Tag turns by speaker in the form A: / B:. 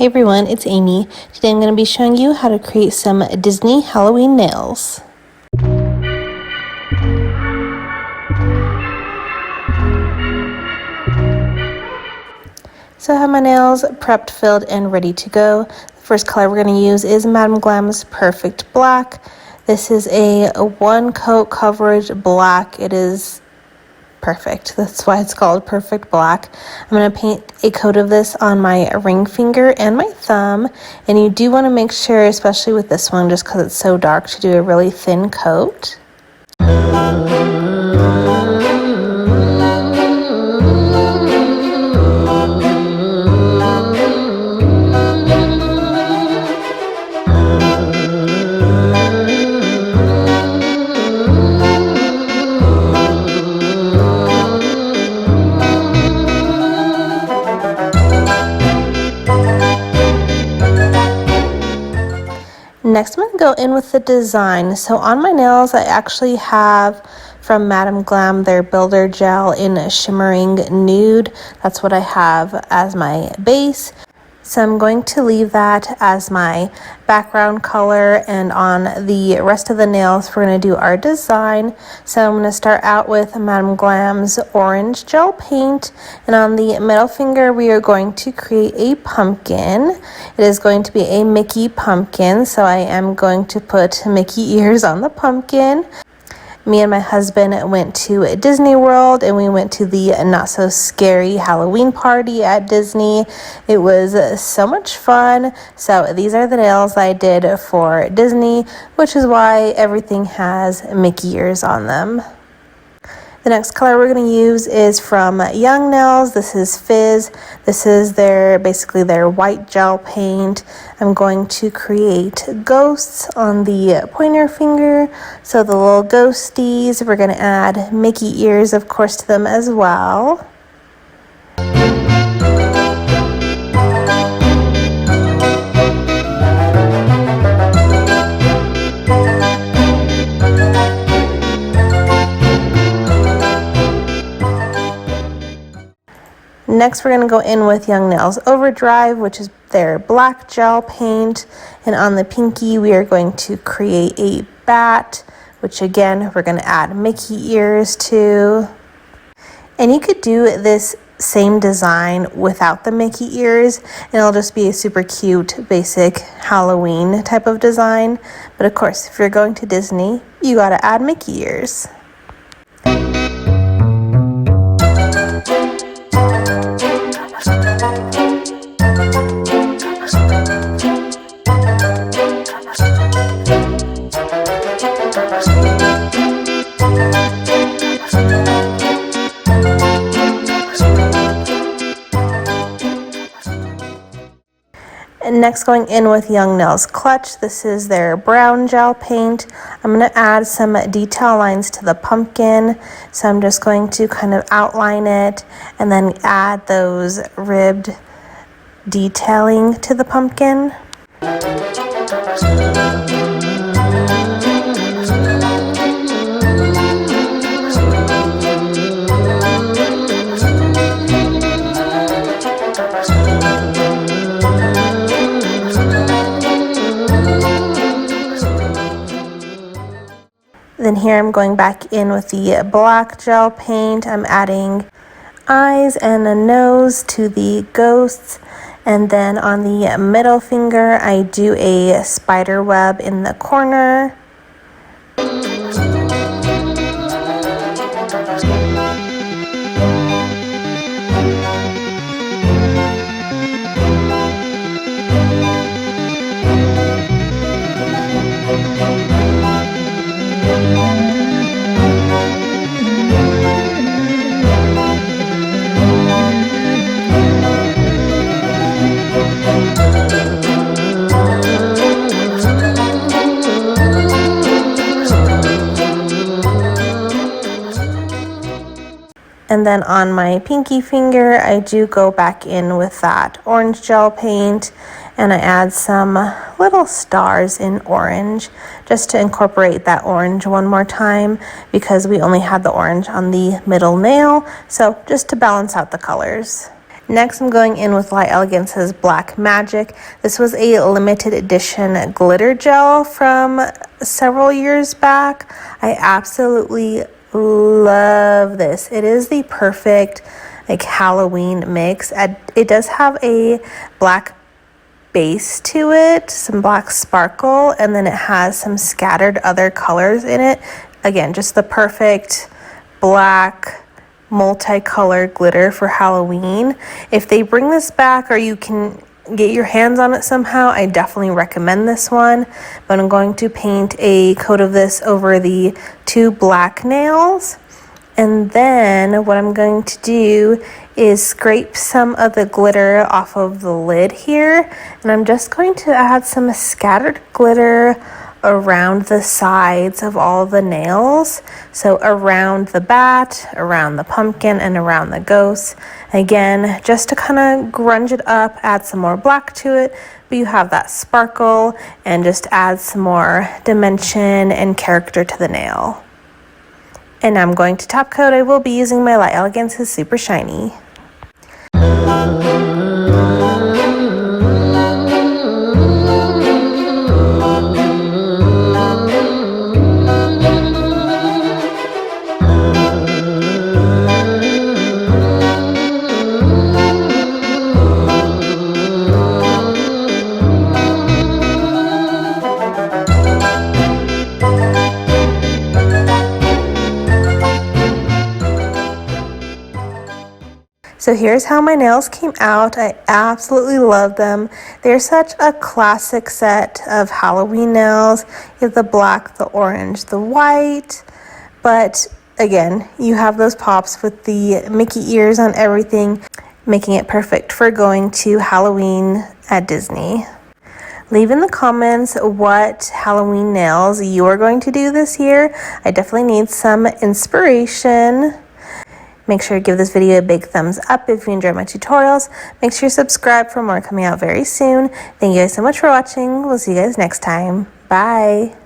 A: Hey everyone, it's Amy. Today I'm going to be showing you how to create some Disney Halloween nails. So I have my nails prepped, filled, and ready to go. The first color we're going to use is Madam Glam's Perfect Black. This is a one coat coverage black. It is perfect. That's why it's called Perfect Black. I'm going to paint a coat of this on my ring finger and my thumb. And you do want to make sure, especially with this one, just because it's so dark, to do a really thin coat. Next, I'm going to go in with the design. So on my nails, I actually have from Madam Glam their Builder Gel in Shimmering Nude. That's what I have as my base. So I'm going to leave that as my background color, and on the rest of the nails we're going to do our design. So I'm going to start out with Madam Glam's orange gel paint, and on the middle finger we are going to create a pumpkin. It is going to be a Mickey pumpkin, so I am going to put Mickey ears on the pumpkin. Me and my husband went to Disney World, and we went to the Not So Scary Halloween party at Disney. It was so much fun. So these are the nails I did for Disney, which is why everything has Mickey ears on them. The next color we're going to use is from Young Nails. This is Fizz. This is basically their white gel paint. I'm going to create ghosts on the pointer finger. So the little ghosties, we're going to add Mickey ears, of course, to them as well. Next, we're going to go in with Young Nails Overdrive, which is their black gel paint. And on the pinky, we are going to create a bat, which again, we're going to add Mickey ears to. And you could do this same design without the Mickey ears, and it'll just be a super cute, basic Halloween type of design. But of course, if you're going to Disney, you got to add Mickey ears. Next, going in with Young Nails Clutch. This is their brown gel paint. I'm going to add some detail lines to the pumpkin. So I'm just going to kind of outline it and then add those ribbed detailing to the pumpkin. Then here I'm going back in with the black gel paint. I'm adding eyes and a nose to the ghosts. And then on the middle finger, I do a spider web in the corner. And then on my pinky finger, I do go back in with that orange gel paint, and I add some little stars in orange just to incorporate that orange one more time, because we only had the orange on the middle nail, so just to balance out the colors. Next, I'm going in with Light Elegance's Black Magic. This was a limited edition glitter gel from several years back. I absolutely love this. It is the perfect like Halloween mix. It does have a black base to it, some black sparkle, and then it has some scattered other colors in it. Again, just the perfect black multicolored glitter for Halloween. If they bring this back or you can get your hands on it somehow, I definitely recommend this one. But I'm going to paint a coat of this over the 2 black nails. And then what I'm going to do is scrape some of the glitter off of the lid here. And I'm just going to add some scattered glitter around the sides of all the nails. So around the bat, around the pumpkin, and around the ghost. Again, just to kind of grunge it up, add some more black to it, but you have that sparkle, and just add some more dimension and character to the nail. And I'm going to top coat. I will be using my Light Elegance's Super Shiny. So here's how my nails came out. I absolutely love them. They're such a classic set of Halloween nails. You have the black, the orange, the white, but again, you have those pops with the Mickey ears on everything, making it perfect for going to Halloween at Disney. Leave in the comments what Halloween nails you are going to do this year. I definitely need some inspiration. Make sure to give this video a big thumbs up if you enjoy my tutorials. Make sure you subscribe for more coming out very soon. Thank you guys so much for watching. We'll see you guys next time. Bye.